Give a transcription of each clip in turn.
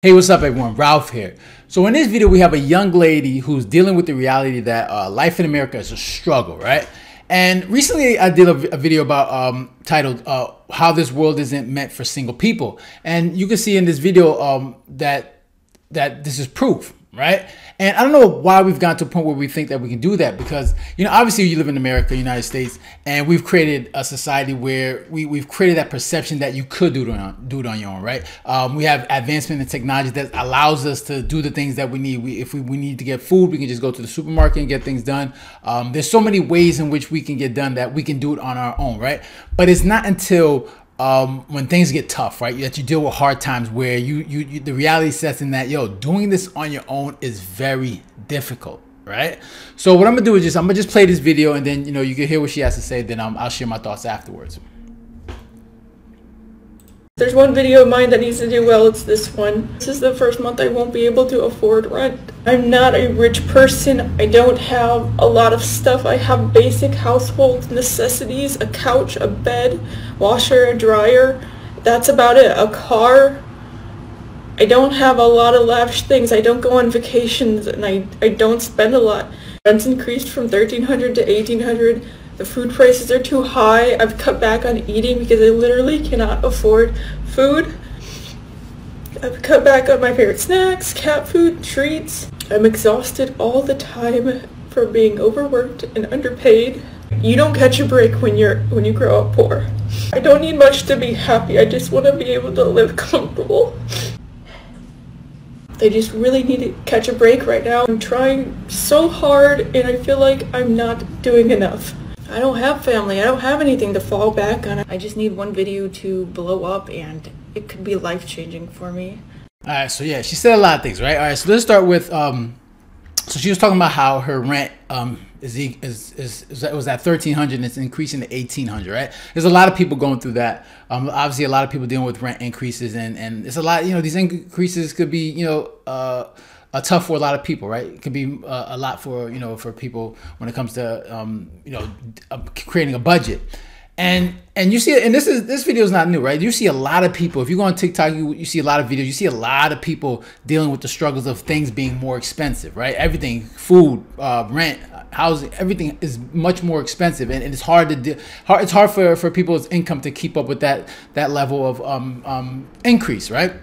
Hey, what's up everyone? Ralph here. So in this video, we have a young lady who's dealing with the reality that life in America is a struggle, right? And recently I did a video about titled How This World Isn't Meant for Single People. And you can see in this video that this is proof, right? And I don't know why we've gotten to a point where we think that we can do that, because, you know, obviously you live in America, United States, and we've created a society where we've created that perception that you could do it on your own, right? We have advancement in technology that allows us to do the things that we need. If we need to get food, we can just go to the supermarket and get things done. There's so many ways in which we can get done that we can do it on our own, right? But it's not until when things get tough, right, that you deal with hard times where the reality sets in that, doing this on your own is very difficult, right? So what I'm gonna do is I'm gonna just play this video, and then you can hear what she has to say. Then I'll share my thoughts afterwards. There's one video of mine that needs to do well, it's this one. This is the first month I won't be able to afford rent. I'm not a rich person. I don't have a lot of stuff. I have basic household necessities, a couch, a bed, washer, a dryer. That's about it. A car. I don't have a lot of lavish things. I don't go on vacations, and I don't spend a lot. Rent's increased from $1,300 to $1,800. The food prices are too high. I've cut back on eating because I literally cannot afford food. I've cut back on my favorite snacks, cat food, treats. I'm exhausted all the time from being overworked and underpaid. You don't catch a break when you grow up poor. I don't need much to be happy. I just want to be able to live comfortable. I just really need to catch a break right now. I'm trying so hard, and I feel like I'm not doing enough. I don't have family. I don't have anything to fall back on. I just need one video to blow up, and it could be life-changing for me. All right, so yeah, she said a lot of things, right? All right, so let's start with so she was talking about how her rent was at $1,300 and it's increasing to $1,800, right? There's a lot of people going through that. Obviously, a lot of people dealing with rent increases, and it's a lot. These increases could be tough for a lot of people, right? It could be a lot for for people when it comes to creating a budget. And you see, and this video is not new, right? You see a lot of people. If you go on TikTok, you see a lot of videos. You see a lot of people dealing with the struggles of things being more expensive, right? Everything, food, rent, housing, everything is much more expensive, and it's hard to do. It's hard for people's income to keep up with that level of increase, right?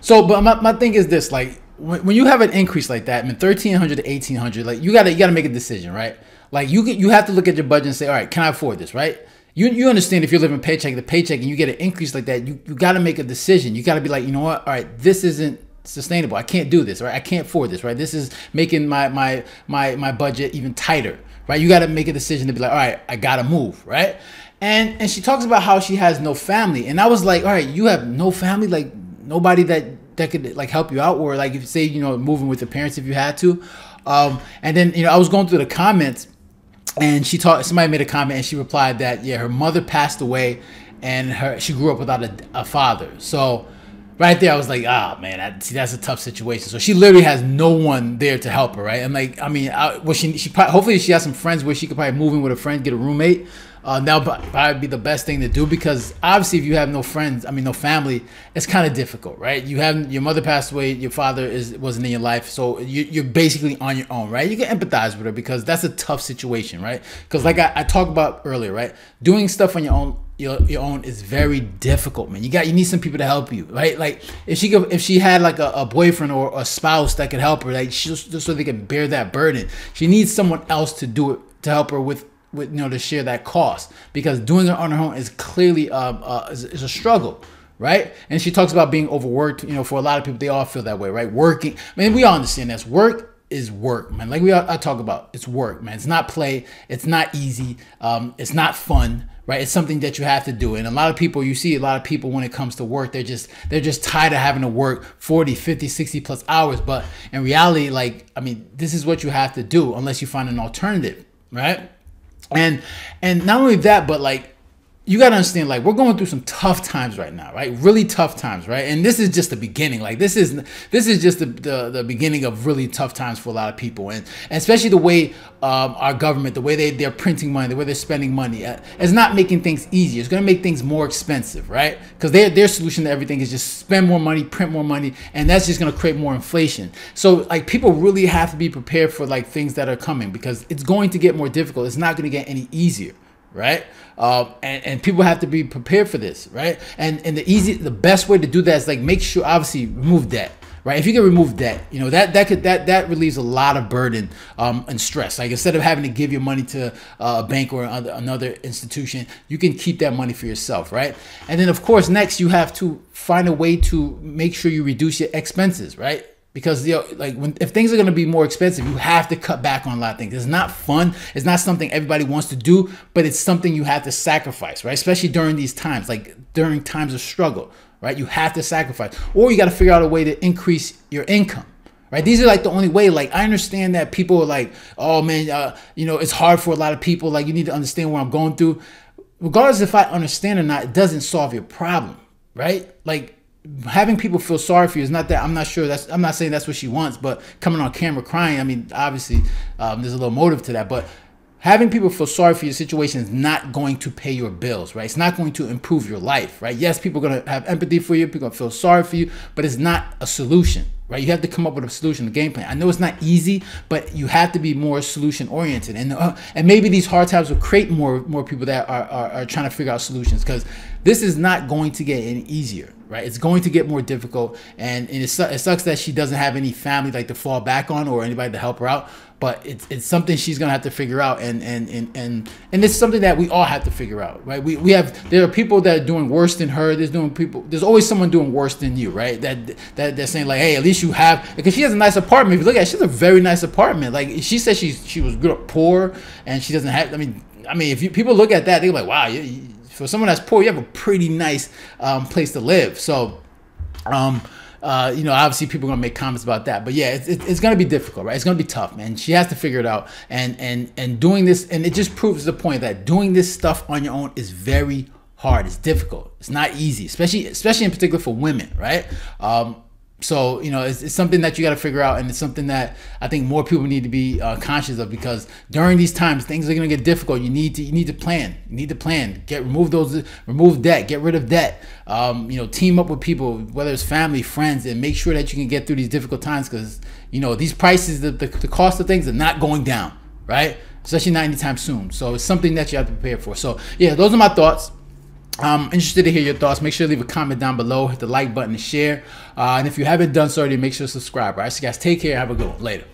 So, but my thing is this, like, when you have an increase like that, I mean, $1,300 to $1,800, like you gotta make a decision, right? Like you have to look at your budget and say, all right, can I afford this, right? You understand if you're living paycheck to paycheck and you get an increase like that, you got to make a decision. You got to be like, you know what? All right, this isn't sustainable. I can't do this, right? I can't afford this, right? This is making my budget even tighter, right? You got to make a decision to be like, all right, I got to move, right? And she talks about how she has no family, and I was like, all right, you have no family, like nobody that could like help you out, or like if say moving with your parents if you had to. And then I was going through the comments, and somebody made a comment, and she replied that her mother passed away, and she grew up without a father. So right there I was like, man, that's a tough situation. So she literally has no one there to help her, right? And like, I mean, hopefully she has some friends where she could probably move in with a friend, get a roommate. That'll probably be the best thing to do, because obviously if you have no friends, no family, it's kind of difficult, right? Your mother passed away, your father wasn't in your life, so you're basically on your own, right? You can empathize with her because that's a tough situation, right? Because like I talked about earlier, right? Doing stuff on your own is very difficult, man. You need some people to help you, right? Like if she had like a boyfriend or a spouse that could help her, like just so they can bear that burden, she needs someone else to do it, to help her with to share that cost, because doing it on her own is clearly is a struggle, right? And she talks about being overworked. For a lot of people, they all feel that way, right? Working, we all understand this. Work is work, man. Like I talk about, it's work, man. It's not play. It's not easy. It's not fun, right? It's something that you have to do. And you see a lot of people when it comes to work, they're just tired of having to work 40, 50, 60 plus hours. But in reality, this is what you have to do unless you find an alternative, right? And not only that, but like, you got to understand, like, we're going through some tough times right now, right? Really tough times, right? And this is just the beginning. Like, this is just the beginning of really tough times for a lot of people, and especially the way our government, the way they're printing money, the way they're spending money, is not making things easier. It's going to make things more expensive, right? Because their solution to everything is just spend more money, print more money, and that's just going to create more inflation. So, like, people really have to be prepared for, like, things that are coming, because it's going to get more difficult. It's not going to get any easier, right? And people have to be prepared for this, right? And the best way to do that is, like, make sure, obviously, remove debt, right? If you can remove debt, you know, that relieves a lot of burden and stress. Like, instead of having to give your money to a bank or another institution, you can keep that money for yourself, right? And then, of course, next you have to find a way to make sure you reduce your expenses, right? Because, you know, like, if things are going to be more expensive, you have to cut back on a lot of things. It's not fun. It's not something everybody wants to do, but it's something you have to sacrifice, right? Especially during these times, like during times of struggle, right? You have to sacrifice, or you got to figure out a way to increase your income, right? These are, like, the only way. Like, I understand that people are like, oh man, you know, it's hard for a lot of people. Like, you need to understand what I'm going through. Regardless if I understand or not, it doesn't solve your problem, right? Like, having people feel sorry for you is not that. I'm not saying that's what she wants, but coming on camera crying, I mean, obviously there's a little motive to that, but having people feel sorry for your situation is not going to pay your bills, right? It's not going to improve your life, right? Yes, people are going to have empathy for you, people are going to feel sorry for you, but it's not a solution, right? You have to come up with a solution, a game plan. I know it's not easy, but you have to be more solution oriented, and maybe these hard times will create more people that are trying to figure out solutions, because this is not going to get any easier, right? It's going to get more difficult, and it sucks that she doesn't have any family, like, to fall back on, or anybody to help her out. But it's something she's gonna have to figure out, and it's something that we all have to figure out, right? There are people that are doing worse than her. There's always someone doing worse than you, right? That they're saying, like, hey, at least you have, because she has a nice apartment. If you look at it, she has a very nice apartment. Like, she said she was poor, and she doesn't have. I mean, if people look at that, they're like, wow, for someone that's poor, you have a pretty nice place to live. So, you know, obviously people are gonna make comments about that, but yeah, it's gonna be difficult, right? It's gonna be tough, man. She has to figure it out, and doing this, and it just proves the point that doing this stuff on your own is very hard. It's difficult. It's not easy, especially in particular for women, right? So, you know, it's something that you got to figure out, and it's something that I think more people need to be conscious of, because during these times things are going to get difficult. You need to plan. You need to plan. Remove debt. Get rid of debt. You know, team up with people, whether it's family, friends, and make sure that you can get through these difficult times, because, you know, these prices, the cost of things are not going down, right? Especially not anytime soon. So it's something that you have to prepare for. So yeah, those are my thoughts. I'm interested to hear your thoughts. Make sure to leave a comment down below, hit the like button and share, and if you haven't done so already, make sure to subscribe. All right, so guys, take care, have a good one. Later.